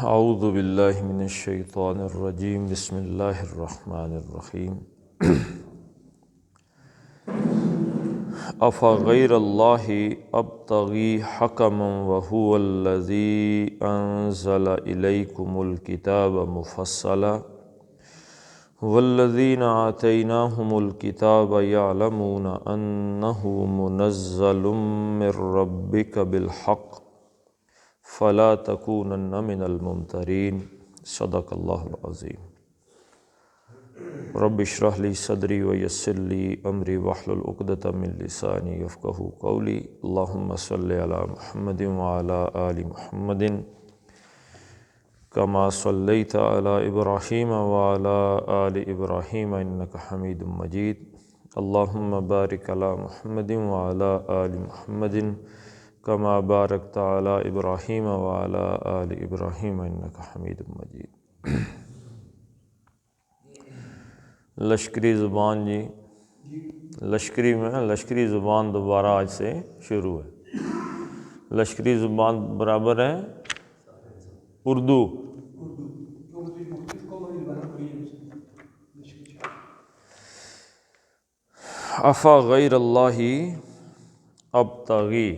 اعوذ باللہ من الشیطان الرجیم بسم اللہ الرحمن الرحیم افغیر اللہ ابتغی حکما وہو الذی انزل الیکم الکتاب مفصلا والذین آتیناہم الکتاب یعلمون انہ منزل من ربک بالحق فلا تکونن من الممترین صدق اللہ العظیم۔ رب اشرح لی صدری ویسر لی امری واحلل عقدۃ من لسانی یفقہوا قولی۔ اللہم صلی علی محمد وعلی آل محمد کما صلیت علی ابراہیم وعلی آل ابراہیم انک حمید مجید۔ اللہم بارک علی محمد وعلی آل محمد کما بارکت علی ابراہیم وعلی آل ابراہیم انک حمید مجید۔ لشکری زبان جی، لشکری زبان دوبارہ آج سے شروع ہے۔ لشکری زبان برابر ہے اردو۔ افغیر اللہ ابتغی،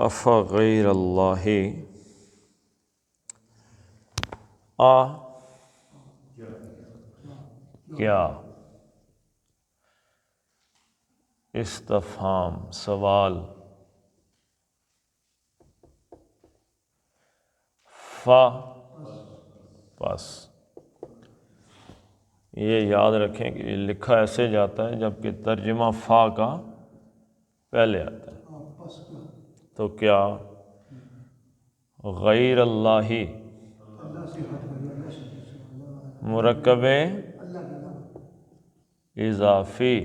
افغیر اللہ کیا، استفہام سوال، پس یہ یاد رکھیں کہ یہ لکھا ایسے جاتا ہے جبکہ ترجمہ فا کا پہلے آتا ہے۔ تو کیا غیر اللہ مرکب اضافی،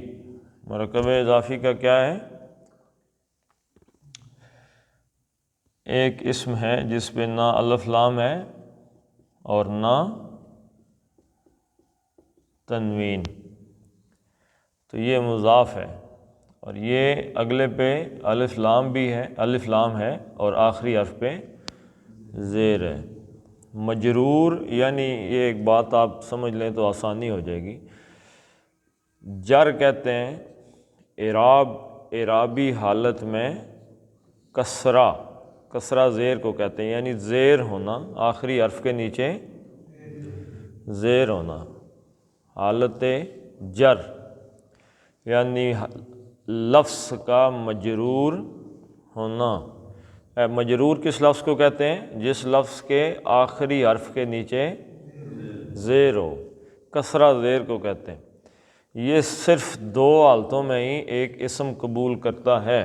مرکب اضافی کا کیا ہے؟ ایک اسم ہے جس پہ نہ الف لام ہے اور نہ تنوین، تو یہ مضاف ہے، اور یہ اگلے پہ الف لام بھی ہے، الف لام ہے اور آخری حرف پہ زیر ہے۔ مجرور یعنی یہ ایک بات آپ سمجھ لیں تو آسانی ہو جائے گی، جر کہتے ہیں اعرابی حالت میں کسرہ زیر کو کہتے ہیں، یعنی زیر ہونا، آخری حرف کے نیچے زیر ہونا، حالت جر، یعنی لفظ کا مجرور ہونا۔ مجرور کس لفظ کو کہتے ہیں؟ جس لفظ کے آخری حرف کے نیچے زیر ہو، کسرہ زیر کو کہتے ہیں۔ یہ صرف دو حالتوں میں ہی ایک اسم قبول کرتا ہے۔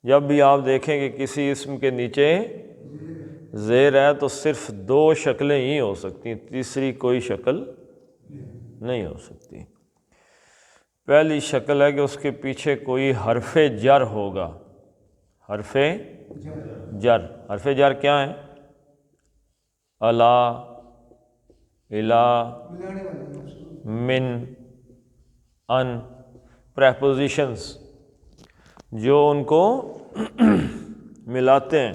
جب بھی آپ دیکھیں کہ کسی اسم کے نیچے زیر ہے تو صرف دو شکلیں ہی ہو سکتی ہیں، تیسری کوئی شکل نہیں ہو سکتی۔ پہلی شکل ہے کہ اس کے پیچھے کوئی حرف جر ہوگا، حرف جر کیا ہے؟ الا، الا، من، ان، پریپوزیشنز جو ان کو ملاتے ہیں،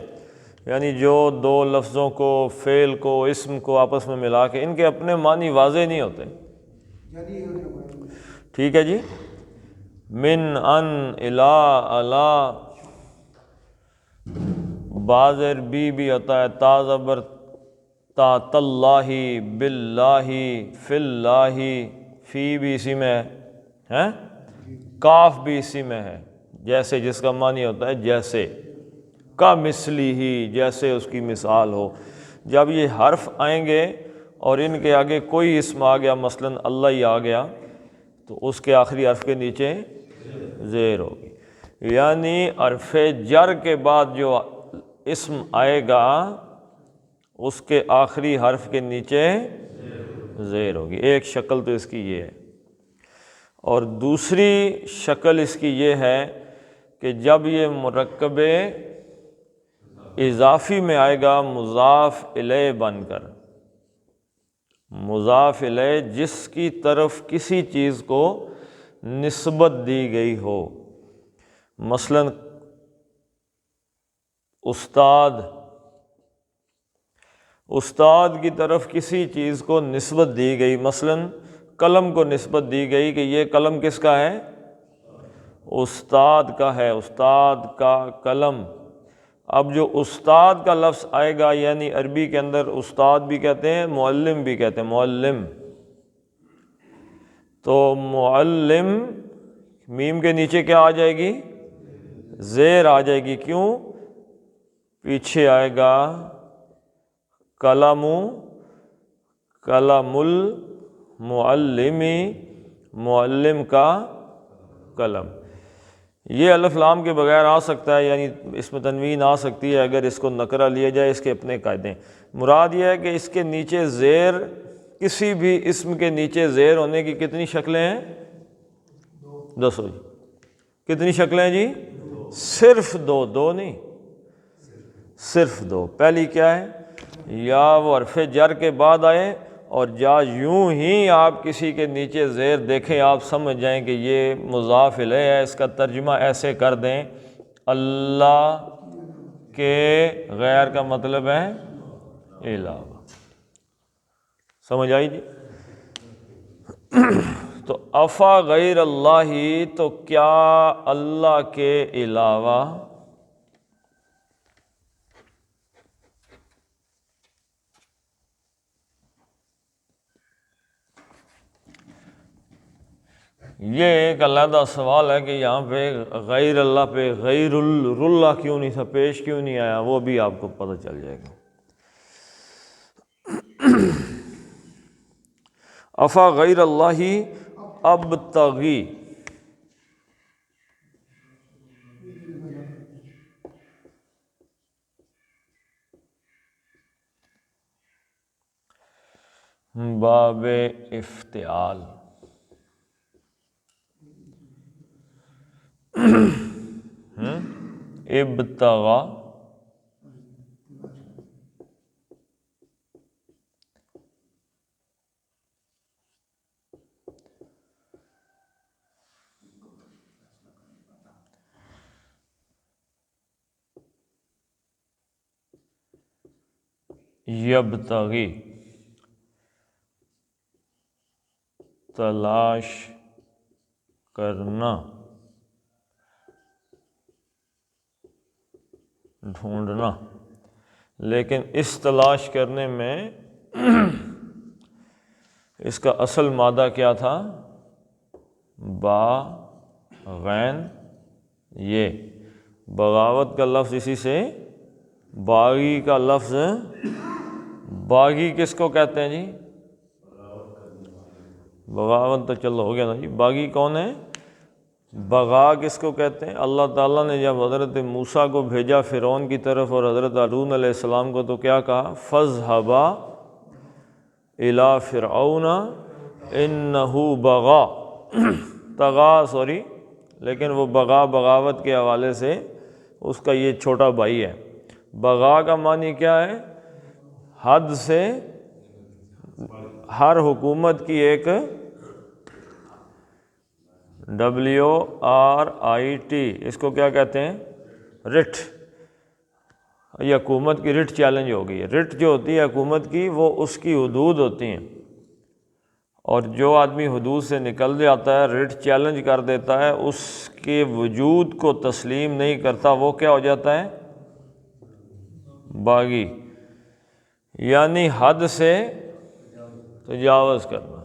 یعنی جو دو لفظوں کو، فعل کو، اسم کو آپس میں ملا کے ان کے اپنے معنی واضح نہیں ہوتے۔ ٹھیک ہے جی، من، ان، الا، الا، بعض عربی بھی ہوتا ہے تا زبر تا، تاللہ، باللہ، فی اللہ، فی بھی اسی میں ہے، کاف بھی اسی میں ہے، جیسے جس کا معنی ہوتا ہے جیسے، کا مثلی ہی، جیسے اس کی مثال ہو۔ جب یہ حرف آئیں گے اور ان کے آگے کوئی اسم آ گیا، مثلا اللہ ہی آ گیا، تو اس کے آخری حرف کے نیچے زیر ہوگی، یعنی حرف جر کے بعد جو اسم آئے گا اس کے آخری حرف کے نیچے زیر ہوگی۔ ایک شکل تو اس کی یہ ہے، اور دوسری شکل اس کی یہ ہے کہ جب یہ مرکب اضافی میں آئے گا مضاف الیہ بن کر، مضاف الیہ جس کی طرف کسی چیز کو نسبت دی گئی ہو، مثلا استاد کی طرف کسی چیز کو نسبت دی گئی، مثلا قلم کو نسبت دی گئی کہ یہ قلم کس کا ہے؟ استاد کا ہے، استاد کا قلم۔ اب جو استاد کا لفظ آئے گا، یعنی عربی کے اندر استاد بھی کہتے ہیں، معلم بھی کہتے ہیں، معلم، تو معلم میم کے نیچے کیا آ جائے گی؟ زیر آ جائے گی۔ کیوں؟ پیچھے آئے گا قلم، قلم المعلم، معلم کا قلم۔ یہ الف لام کے بغیر آ سکتا ہے، یعنی اس میں تنوین آ سکتی ہے اگر اس کو نکرہ لیا جائے، اس کے اپنے قاعدے۔ مراد یہ ہے کہ اس کے نیچے زیر، کسی بھی اسم کے نیچے زیر ہونے کی کتنی شکلیں ہیں؟ دسو جی، کتنی شکلیں ہیں جی؟ صرف دو، دو نہیں، صرف دو۔ پہلی کیا ہے؟ یا وہ حرف جر کے بعد آئے اور یا یوں ہی آپ کسی کے نیچے زیر دیکھیں، آپ سمجھ جائیں کہ یہ مضاف الیہ ہے۔ اس کا ترجمہ ایسے کر دیں، اللہ کے غیر کا مطلب ہے علاوہ۔ سمجھ آئی جی؟ تو افا غیر اللہ، تو کیا اللہ کے علاوہ یہ ایک علیحدہ سوال ہے کہ یہاں پہ غیر اللہ پہ غیر اللہ کیوں نہیں تھا، پیش کیوں نہیں آیا، وہ بھی آپ کو پتہ چل جائے گا۔ افا غیر اللہ ابتغی، باب افتعال، ابتغا، یبتغی، تلاش کرنا، ڈھونڈنا۔ لیکن اس تلاش کرنے میں اس کا اصل مادہ کیا تھا؟ با غین یہ، بغاوت کا لفظ اسی سے، باغی کا لفظ، باغی کس کو کہتے ہیں جی؟ بغاوت تو چلو ہو گیا نا جی، باغی کون ہے؟ بغا کس کو کہتے ہیں؟ اللہ تعالیٰ نے جب حضرت موسیٰ کو بھیجا فرعون کی طرف اور حضرت ہارون علیہ السلام کو، تو کیا کہا؟ فاذهبا إِلَىٰ فِرْعَوْنَ إِنَّهُ بغا، طغا سوری، لیکن وہ بغا بغاوت کے حوالے سے اس کا یہ چھوٹا بھائی ہے۔ بغا کا معنی کیا ہے؟ حد سے، ہر حکومت کی ایک WRIT، اس کو کیا کہتے ہیں؟ رٹ۔ یہ حکومت کی رٹ چیلنج ہو گئی ہے۔ رٹ جو ہوتی ہے حکومت کی، وہ اس کی حدود ہوتی ہیں، اور جو آدمی حدود سے نکل جاتا ہے، رٹ چیلنج کر دیتا ہے، اس کے وجود کو تسلیم نہیں کرتا، وہ کیا ہو جاتا ہے؟ باغی، یعنی حد سے تجاوز کرنا۔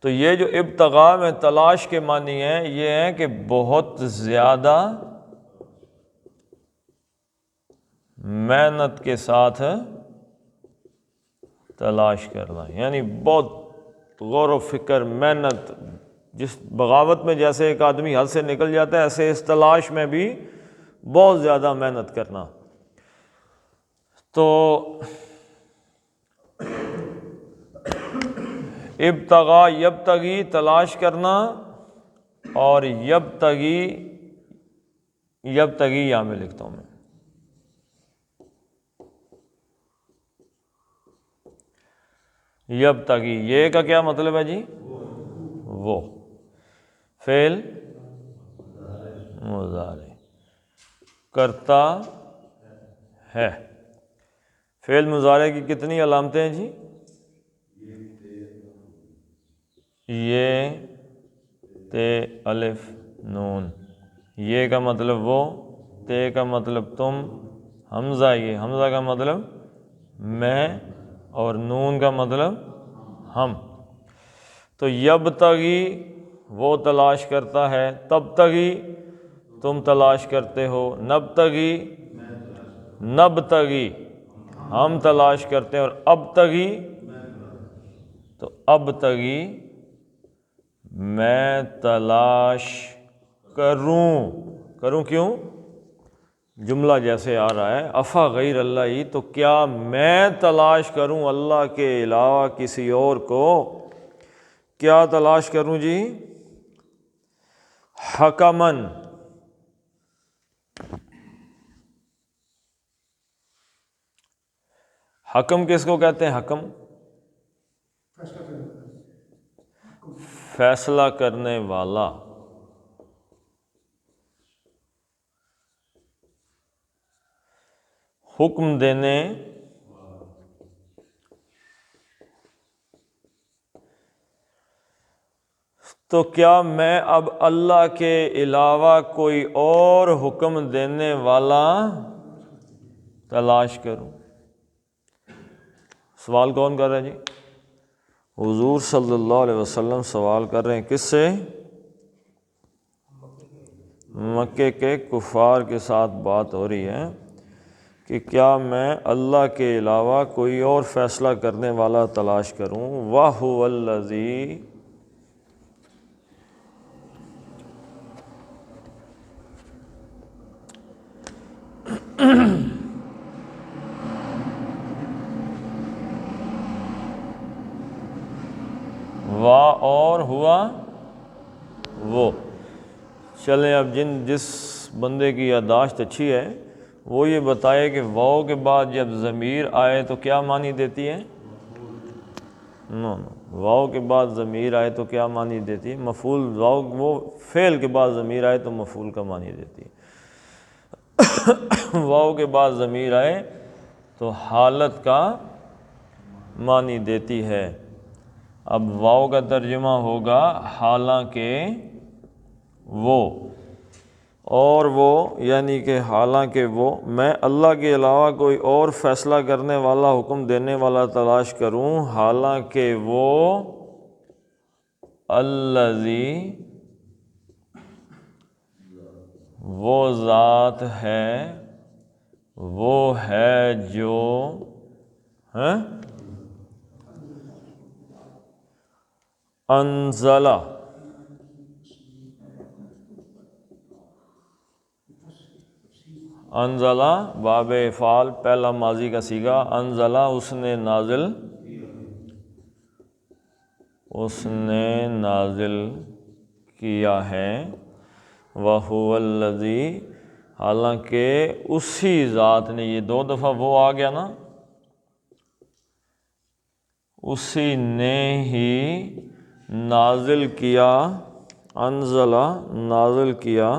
تو یہ جو ابتغاء میں تلاش کے معنی ہیں، یہ ہیں کہ بہت زیادہ محنت کے ساتھ تلاش کرنا، یعنی بہت غور و فکر، محنت۔ جس بغاوت میں جیسے ایک آدمی حد سے نکل جاتا ہے، ایسے اس تلاش میں بھی بہت زیادہ محنت کرنا۔ تو ابتغاء، یبتغی تلاش کرنا، اور یبتغی، یبتغی یہاں میں لکھتا ہوں میں، یبتغی، یہ کا کیا مطلب ہے جی؟ وہ فعل مضارع کرتا ہے۔ فعل مضارع کی کتنی علامتیں ہیں جی؟ یہ، تے، الف، نون۔ یہ کا مطلب وہ، تے کا مطلب تم، حمزہ، یہ حمزہ کا مطلب میں، اور نون کا مطلب ہم۔ تو یبتغی وہ تلاش کرتا ہے، تبتغی تم تلاش کرتے ہو، نبتغی نبتغی ہم تلاش کرتے ہیں، اور ابتغی تو ابتغی میں تلاش کروں کیوں؟ جملہ جیسے آ رہا ہے افا غیر اللہ ہی، تو کیا میں تلاش کروں اللہ کے علاوہ کسی اور کو؟ کیا تلاش کروں جی؟ حکمن، حکم کس کو کہتے ہیں؟ حکم فیصلہ کرنے والا، حکم دینے تو کیا میں اب اللہ کے علاوہ کوئی اور حکم دینے والا تلاش کروں؟ سوال کون کر رہا ہے جی؟ حضور صلی اللہ علیہ وسلم سوال کر رہے ہیں، کس سے؟ مکے کے کفار کے ساتھ بات ہو رہی ہے کہ کیا میں اللہ کے علاوہ کوئی اور فیصلہ کرنے والا تلاش کروں؟ وَهُوَ الَّذِي اور ہوا وہ۔ چلیں اب جس بندے کی یادداشت اچھی ہے وہ یہ بتائے کہ واو کے بعد جب ضمیر آئے تو کیا معنی دیتی ہے؟ نو واو کے بعد ضمیر آئے تو کیا معنی دیتی ہے؟ مفعول، واو وہ فعل کے بعد ضمیر آئے تو مفعول کا معنی دیتی ہے، واو کے بعد ضمیر آئے تو حالت کا معنی دیتی ہے۔ اب واو کا ترجمہ ہوگا حالانکہ وہ، اور وہ یعنی کہ حالانکہ وہ میں اللہ کے علاوہ کوئی اور فیصلہ کرنے والا، حکم دینے والا تلاش کروں، حالانکہ وہ الذی وہ ذات ہے، وہ ہے جو انزلہ انزلہ باب افعال پہلا ماضی کا صیغہ، انزلہ اس نے نازل کیا ہے، وَهُوَ الَّذِي حالانکہ اسی ذات نے، یہ دو دفعہ وہ آ گیا نا، اسی نے ہی نازل کیا، انزلہ نازل کیا،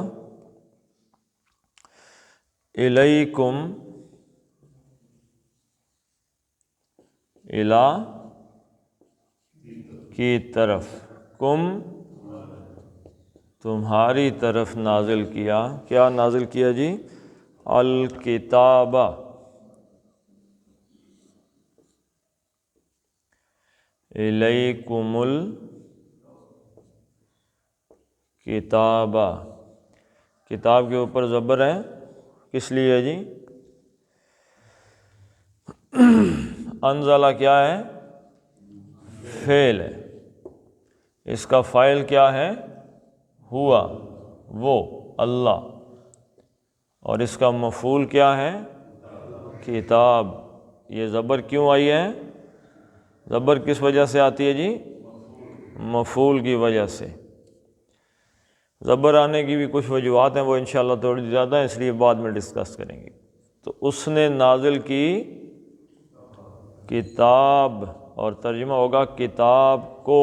الیکم الا کی طرف، کم تمہاری طرف نازل کیا، کیا نازل کیا جی؟ الکتاب، الیکم الکتاب، کتاب کے اوپر زبر ہے، کس لیے جی؟ انزلہ کیا ہے؟ فعل ہے، اس کا فاعل کیا ہے؟ ہوا، وہ اللہ، اور اس کا مفعول کیا ہے؟ کتاب۔ یہ زبر کیوں آئی ہے؟ زبر کس وجہ سے آتی ہے جی؟ مفعول کی وجہ سے۔ زبر آنے کی بھی کچھ وجوہات ہیں، وہ انشاءاللہ تھوڑی زیادہ ہیں، اس لیے بعد میں ڈسکس کریں گے۔ تو اس نے نازل کی کتاب، اور ترجمہ ہوگا کتاب کو۔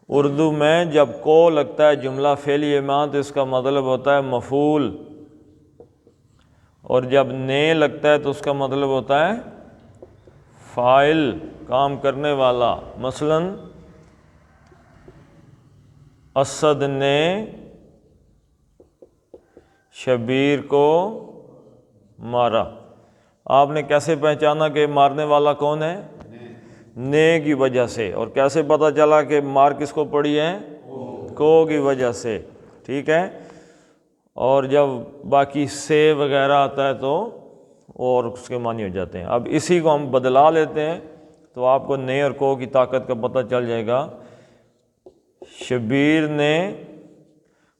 اردو میں جب کو لگتا ہے جملہ فعلیہ میں تو اس کا مطلب ہوتا ہے مفعول، اور جب نے لگتا ہے تو اس کا مطلب ہوتا ہے فاعل، کام کرنے والا۔ مثلاً اسد نے شبیر کو مارا، آپ نے کیسے پہچانا کہ مارنے والا کون ہے؟ نے کی وجہ سے۔ اور کیسے پتہ چلا کہ مار کس کو پڑی ہے؟ کو کی وجہ سے، ٹھیک ہے۔ اور جب باقی سے وغیرہ آتا ہے تو اور اس کے معنی ہو جاتے ہیں۔ اب اسی کو ہم بدلا لیتے ہیں تو آپ کو نے اور کو کی طاقت کا پتہ چل جائے گا۔ شبیر نے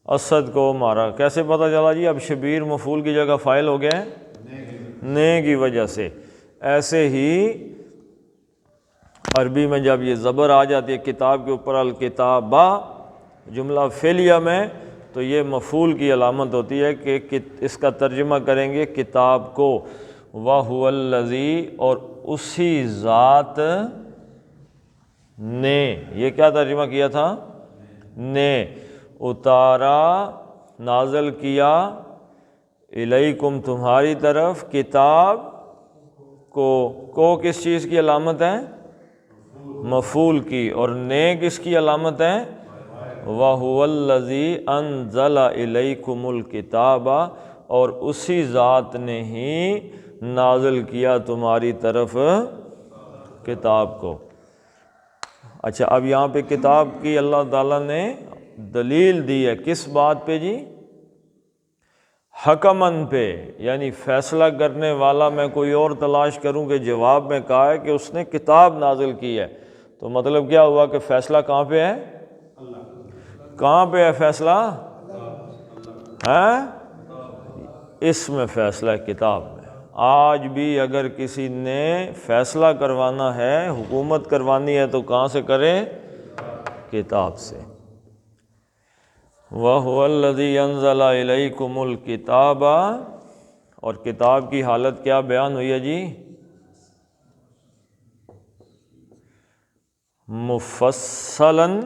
اسد کو مارا، کیسے پتہ چلا جی؟ اب شبیر مفعول کی جگہ فاعل ہو گیا ہے نے کی وجہ سے۔ ایسے ہی عربی میں جب یہ زبر آ جاتی ہے کتاب کے اوپر، الکتابہ جملہ فعلیہ میں، تو یہ مفعول کی علامت ہوتی ہے کہ اس کا ترجمہ کریں گے کتاب کو۔ وَهُوَ الَّذِي، اور اسی ذات نے، یہ کیا ترجمہ کیا تھا؟ نے اتارا، نازل کیا، الیکم تمہاری طرف، کتاب کو کس چیز کی علامت ہے؟ مفعول کی۔ اور نے کس کی علامت ہے؟ وَهُوَ الَّذِي أَنزَلَ إِلَيْكُمُ الْكِتَابَ، اور اسی ذات نے ہی نازل کیا تمہاری طرف کتاب کو۔ اچھا، اب یہاں پہ کتاب کی اللہ تعالیٰ نے دلیل دی ہے، کس بات پہ جی؟ حکمن پہ، یعنی فیصلہ کرنے والا میں کوئی اور تلاش کروں کہ جواب میں کہا ہے کہ اس نے کتاب نازل کی ہے، تو مطلب کیا ہوا کہ فیصلہ کہاں پہ ہے؟ کہاں پہ ہے فیصلہ؟ اس میں فیصلہ ہے، کتاب میں۔ آج بھی اگر کسی نے فیصلہ کروانا ہے، حکومت کروانی ہے، تو کہاں سے کرے؟ کتاب سے۔ وَهُوَ الَّذِي أَنزَلَ إِلَيْكُمُ الْكِتَابَ، اور کتاب کی حالت کیا بیان ہوئی ہے جی؟ مفصلاً،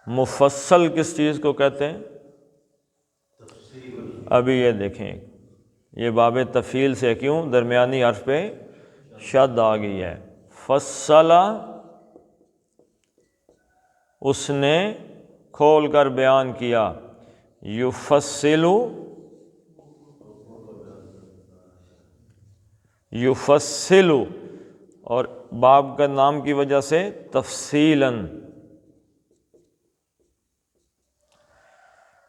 مفصل کس چیز کو کہتے ہیں؟ ابھی یہ دیکھیں، یہ باب تفصیل سے، کیوں؟ درمیانی حرف پہ شد آ گئی ہے۔ فصلہ، اس نے کھول کر بیان کیا۔ یفصلو، یفصلو، اور باب کا نام کی وجہ سے تفصیلاً۔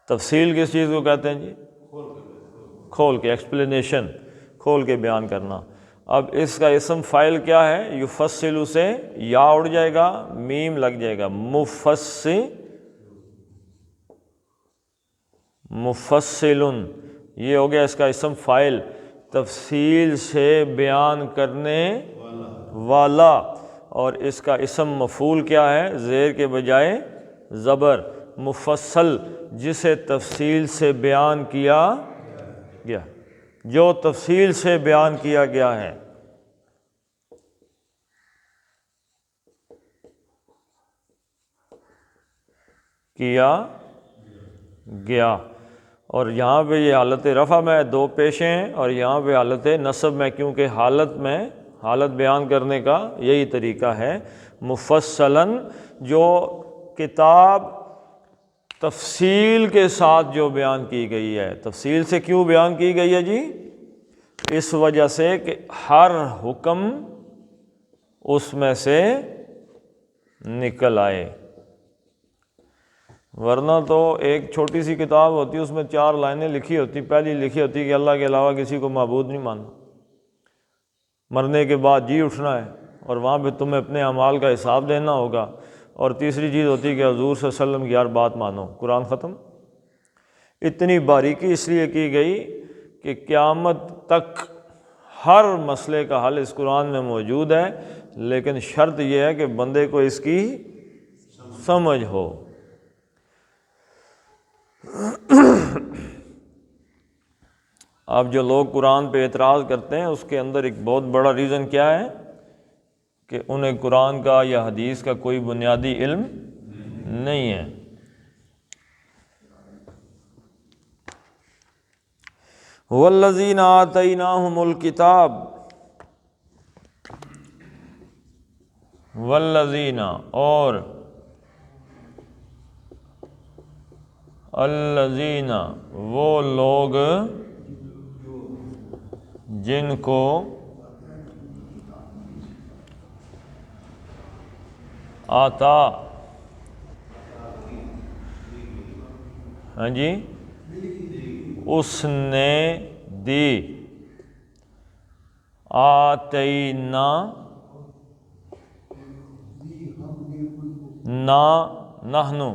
تفصیل کس چیز کو کہتے ہیں جی؟ کھول کے، ایکسپلینیشن، کھول کے بیان کرنا۔ اب اس کا اسم فاعل کیا ہے؟ یفصل سے یا اڑ جائے گا، میم لگ جائے گا، مفصل، یہ ہو گیا اس کا اسم فاعل، تفصیل سے بیان کرنے والا۔ اور اس کا اسم مفعول کیا ہے؟ زیر کے بجائے زبر، مفصل، جسے تفصیل سے بیان کیا گیا، جو تفصیل سے بیان کیا گیا ہے۔ کیا گیا، اور یہاں پہ یہ حالت رفع میں دو پیشیں ہیں، اور یہاں پہ حالت نصب میں، کیونکہ حالت بیان کرنے کا یہی طریقہ ہے۔ مفصلاً، جو کتاب تفصیل کے ساتھ جو بیان کی گئی ہے۔ تفصیل سے کیوں بیان کی گئی ہے جی؟ اس وجہ سے کہ ہر حکم اس میں سے نکل آئے، ورنہ تو ایک چھوٹی سی کتاب ہوتی، اس میں 4 لائنیں لکھی ہوتی، پہلی لکھی ہوتی کہ اللہ کے علاوہ کسی کو معبود نہیں ماننا، مرنے کے بعد جی اٹھنا ہے، اور وہاں پہ تمہیں اپنے اعمال کا حساب دینا ہوگا، اور تیسری چیز ہوتی کہ حضور صلی اللہ علیہ وسلم کی ہر بات مانو، قرآن ختم۔ اتنی باریکی اس لیے کی گئی کہ قیامت تک ہر مسئلے کا حل اس قرآن میں موجود ہے، لیکن شرط یہ ہے کہ بندے کو اس کی سمجھ ہو۔ اب جو لوگ قرآن پہ اعتراض کرتے ہیں اس کے اندر ایک بہت بڑا ریزن کیا ہے کہ انہیں قرآن کا یا حدیث کا کوئی بنیادی علم نہیں ہے۔ والذین آتیناہم الکتاب، والذین اور الذین وہ لوگ جن کو آتا، ہاں جی، اس نے دی، آتینا نا نحنو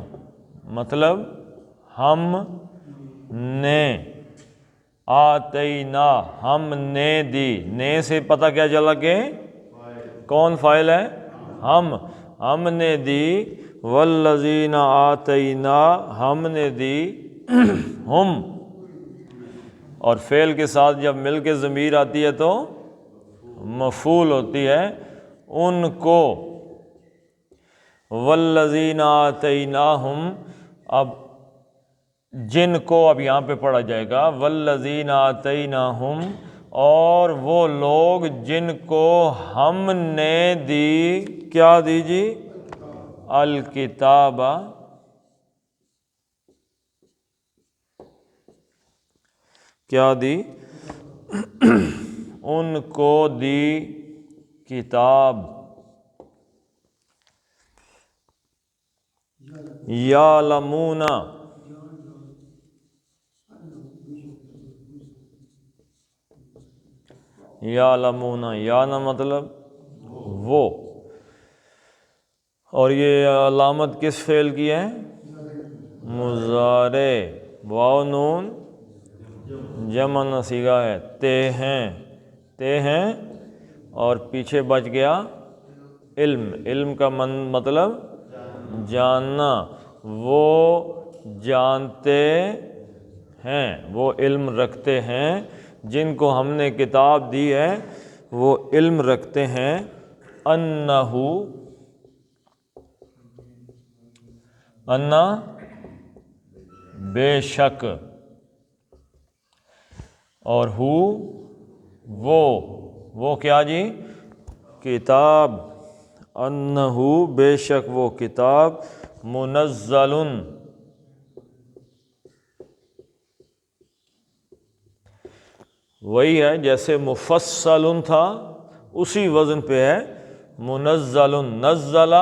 مطلب ہم نے، آتینا ہم نے دی، نے سے پتہ کیا چلا کہ کون فاعل ہے؟ ہم نے دی، والذین آتینا ہم نے دی، ہم اور فعل کے ساتھ جب مل کے ضمیر آتی ہے تو مفعول ہوتی ہے، ان کو، والذین آتیناہم، اب جن کو اب یہاں پہ پڑھا جائے گا، والذین آتیناہم اور وہ لوگ جن کو ہم نے دی، کیا دی جی؟ الکتاب، کیا دی؟ ان کو دی کتاب، یعلمون یعلمون، یا نہ مطلب وہ، اور یہ علامت کس فعل کی ہے؟ مضارع، واو نون جمع صیغہ ہے، تے ہیں اور پیچھے بچ گیا علم کا مطلب جاننا، وہ جانتے ہیں، وہ علم رکھتے ہیں، جن کو ہم نے کتاب دی ہے وہ علم رکھتے ہیں، انہو انا بے شک، اور ہو وہ کیا جی؟ کتاب، انہو بے شک وہ کتاب، منزل وہی ہے جیسے مفصل تھا اسی وزن پہ ہے منزل، نزل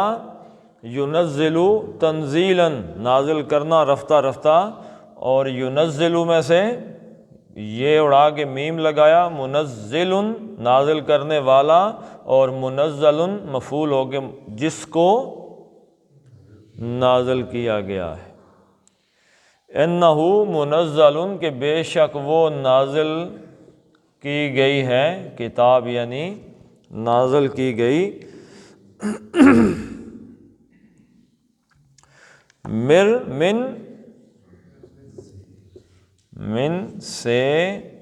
ینزل تنزیلا نازل کرنا رفتہ رفتہ، اور ینزل میں سے یہ اڑا کے میم لگایا، منزل نازل کرنے والا، اور منزل مفعول ہو کے جس کو نازل کیا گیا ہے، انہو منزل کہ بے شک وہ نازل کی گئی ہے، کتاب یعنی نازل کی گئی، من سے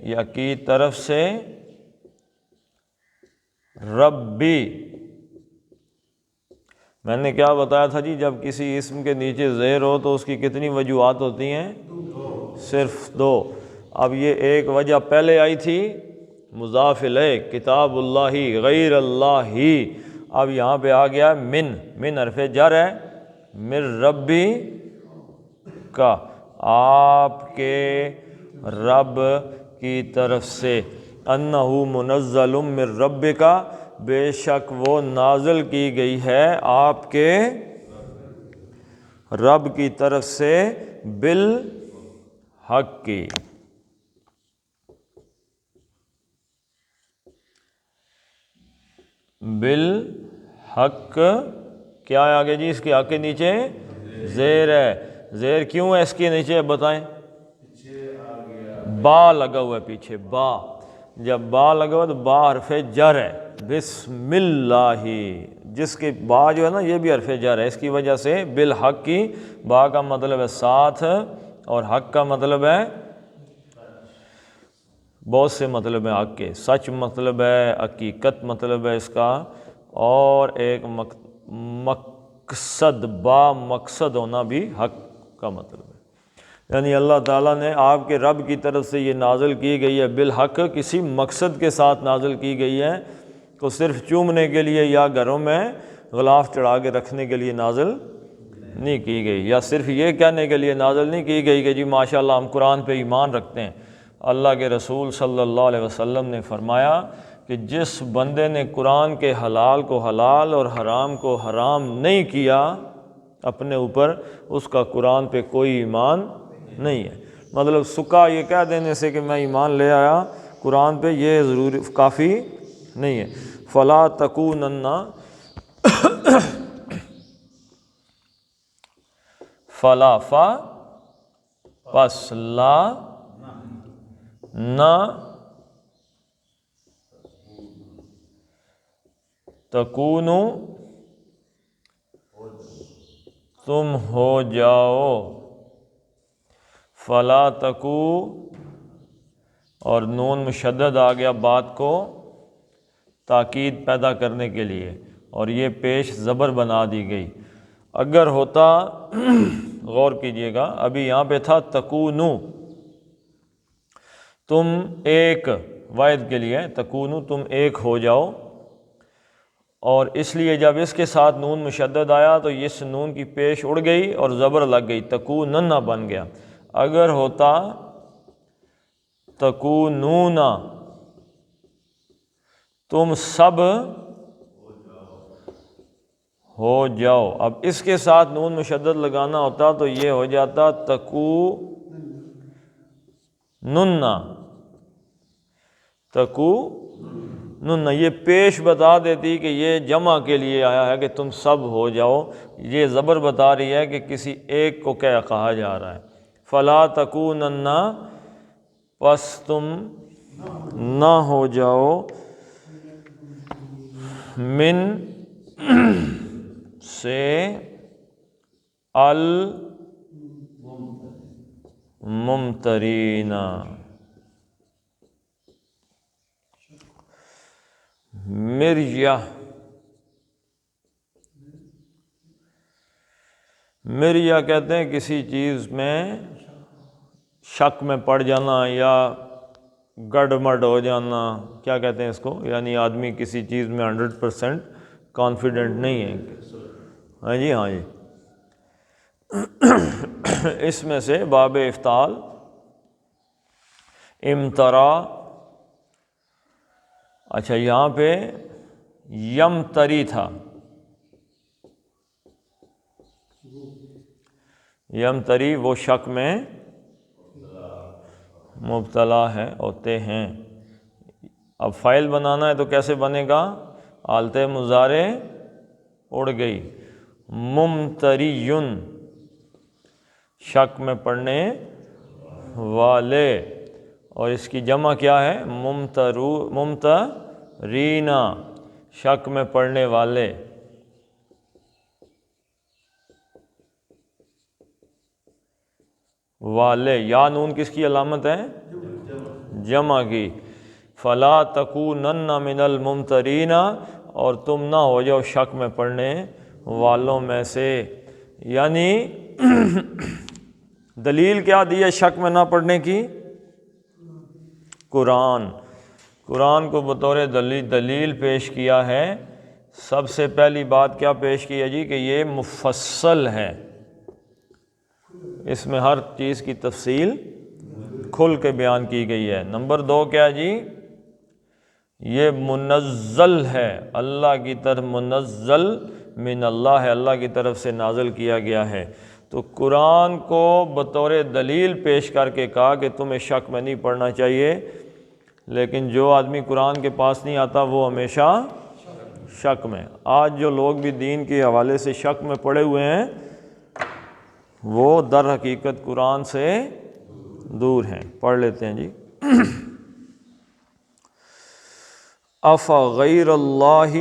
یا کی طرف سے، ربی، میں نے کیا بتایا تھا جی، جب کسی اسم کے نیچے زیر ہو تو اس کی کتنی وجوہات ہوتی ہیں؟ صرف دو۔ اب یہ ایک وجہ پہلے آئی تھی مضاف الیہ، کتاب اللہ غیر اللہ، اب یہاں پہ آ گیا من حرف جر ہے، من ربی کا، آپ کے رب کی طرف سے، انہو منزل من ربک، بے شک وہ نازل کی گئی ہے آپ کے رب کی طرف سے، بالحق کی، بالحق، کیا ہے آگے جی؟ اس کے حق کے نیچے زیر ہے، زیر کیوں ہے اس کے نیچے بتائیں؟ با لگا ہوا ہے پیچھے، با، جب با لگا ہوا تو با حرف جر ہے، بسم اللہ، جس کے با جو ہے نا یہ بھی حرف جر ہے، اس کی وجہ سے بالحق کی، با کا مطلب ہے ساتھ اور حق کا مطلب ہے بہت سے مطلب ہیں حق کے، سچ مطلب ہے، حقیقت مطلب ہے اس کا، اور ایک مقصد، با مقصد ہونا بھی حق کا مطلب ہے۔ یعنی اللہ تعالیٰ نے آپ کے رب کی طرف سے یہ نازل کی گئی ہے بالحق، کسی مقصد کے ساتھ نازل کی گئی ہے، تو صرف چومنے کے لیے یا گھروں میں غلاف چڑھا کے رکھنے کے لیے نازل نہیں کی گئی، یا صرف یہ کہنے کے لیے نازل نہیں کی گئی کہ جی ماشاءاللہ ہم قرآن پہ ایمان رکھتے ہیں۔ اللہ کے رسول صلی اللہ علیہ وسلم نے فرمایا کہ جس بندے نے قرآن کے حلال کو حلال اور حرام کو حرام نہیں کیا اپنے اوپر، اس کا قرآن پہ کوئی ایمان نہیں ہے۔ مطلب سکا یہ کہہ دینے سے کہ میں ایمان لے آیا قرآن پہ، یہ ضروری کافی نہیں ہے۔ فلا تکونن فلا فا پس لا نہ تکونو تم ہو جاؤ، فلا تکو اور نون مشدد آ گیا بات کو تاکید پیدا کرنے کے لیے، اور یہ پیش زبر بنا دی گئی۔ اگر ہوتا غور کیجئے گا، ابھی یہاں پہ تھا تکونو، تم ایک، واحد کے لیے تکونو تم ایک ہو جاؤ، اور اس لیے جب اس کے ساتھ نون مشدد آیا تو اس نون کی پیش اڑ گئی اور زبر لگ گئی، تکونن بن گیا۔ اگر ہوتا تکونون تم سب ہو جاؤ، اب اس کے ساتھ نون مشدد لگانا ہوتا تو یہ ہو جاتا تکونن، یہ پیش بتا دیتی کہ یہ جمع کے لیے آیا ہے کہ تم سب ہو جاؤ، یہ زبر بتا رہی ہے کہ کسی ایک کو کیا کہا جا رہا ہے۔ فلا تکونن پس تم نہ ہو جاؤ، من سے الممترین، مریا کہتے ہیں کسی چیز میں شک میں پڑ جانا یا گڑبڑ ہو جانا، کیا کہتے ہیں اس کو، یعنی آدمی کسی چیز میں 100% کانفیڈنٹ نہیں ہے۔ ہاں جی، ہاں جی، اس میں سے باب افتعال امترا، اچھا یہاں پہ یمتری تھا، یمتری وہ شک میں مبتلا ہے ہوتے ہیں۔ اب فاعل بنانا ہے تو کیسے بنے گا، حالت مضارع اڑ گئی، ممتریٌ شک میں پڑنے والے، اور اس کی جمع کیا ہے، ممترین شک میں پڑنے والے۔ والے، یا نون کس کی علامت ہے، جمع کی۔ فلا تکونن من الممترین، اور تم نہ ہو جاؤ شک میں پڑنے والوں میں سے، یعنی دلیل کیا دی ہے شک میں نہ پڑنے کی، قرآن کو بطور دلیل پیش کیا ہے۔ سب سے پہلی بات کیا پیش کی ہے جی، کہ یہ مفصل ہے، اس میں ہر چیز کی تفصیل کھل کے بیان کی گئی ہے۔ نمبر 2 کیا جی، یہ منزل ہے، اللہ کی طرف، منزل من اللہ ہے، اللہ کی طرف سے نازل کیا گیا ہے۔ تو قرآن کو بطور دلیل پیش کر کے کہا کہ تمہیں شک میں نہیں پڑھنا چاہیے، لیکن جو آدمی قرآن کے پاس نہیں آتا وہ ہمیشہ شک میں۔ آج جو لوگ بھی دین کے حوالے سے شک میں پڑے ہوئے ہیں وہ در حقیقت قرآن سے دور ہیں۔ پڑھ لیتے ہیں جی، افغیر اللہ،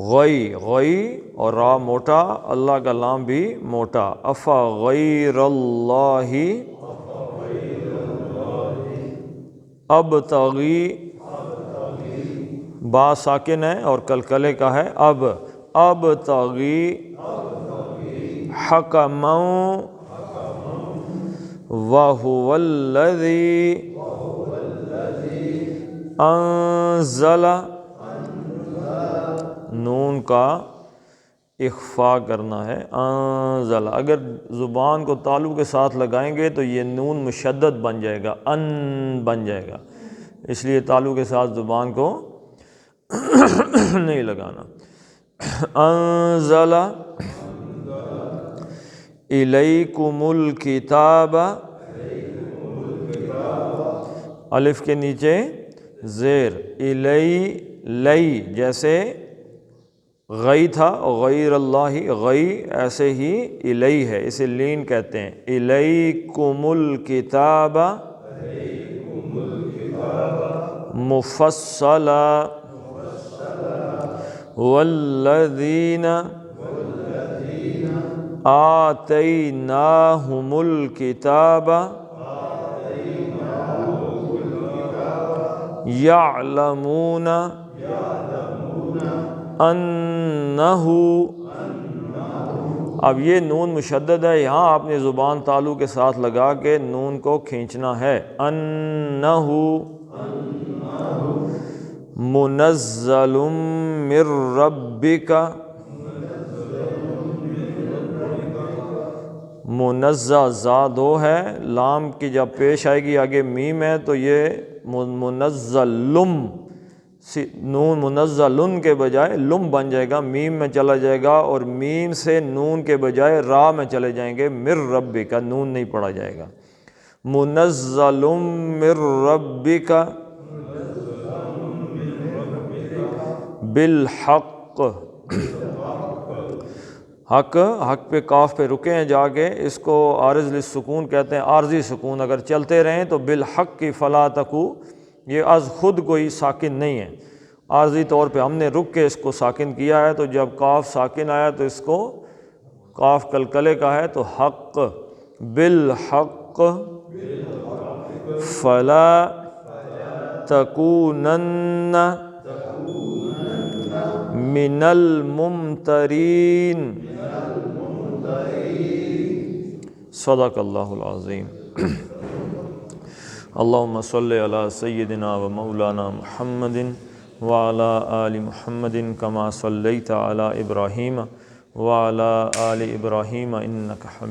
غی اور را موٹا، اللہ کا لام بھی موٹا، افغیر اللہ ابتغی، با ساکن ہے اور کلکلے کا ہے ابتغی حکما وہو الذی انزل، نون کا اخفا کرنا ہے، انزل، اگر زبان کو تالو کے ساتھ لگائیں گے تو یہ نون مشدد بن جائے گا، ان بن جائے گا، اس لیے تالو کے ساتھ زبان کو نہیں لگانا۔ انزل الیکم الکتاب، الف کے نیچے زیر، لئی جیسے غی تھا، غیر اللہ غی، ایسے ہی الی ہے، اسے لین کہتے ہیں، الیکم الکتاب مفصلا والذین آتیناہم الکتاب یعلمون انہ، اب یہ نون مشدد ہے، یہاں آپ نے زبان تالو کے ساتھ لگا کے نون کو کھینچنا ہے، انہ منزل من ربک، منزہ زا دو ہے، لام کی جب پیش آئے گی آگے میم ہے تو یہ منزلم، نون منزلن کے بجائے لم بن جائے گا، میم میں چلا جائے گا، اور میم سے نون کے بجائے را میں چلے جائیں گے، مر ربک، نون نہیں پڑھا جائے گا، منزل من ربک بالحق، حق پہ کاف پہ رکے ہیں جا کے، اس کو عارض للسکون کہتے ہیں، عارضی سکون، اگر چلتے رہیں تو بالحق کی فلا تکو، یہ از خود کوئی ساکن نہیں ہے، عارضی طور پہ ہم نے رک کے اس کو ساکن کیا ہے، تو جب کاف ساکن آیا تو اس کو، کاف کلکلے کا ہے تو حق، بالحق فلا تکونن من الممترین، صدق اللہ العظیم۔ اللہم صلی علی سیدنا و مولانا محمد وعلی آل محمد کما صلیت علی ابراہیم وعلی آل ابراہیم انک حمید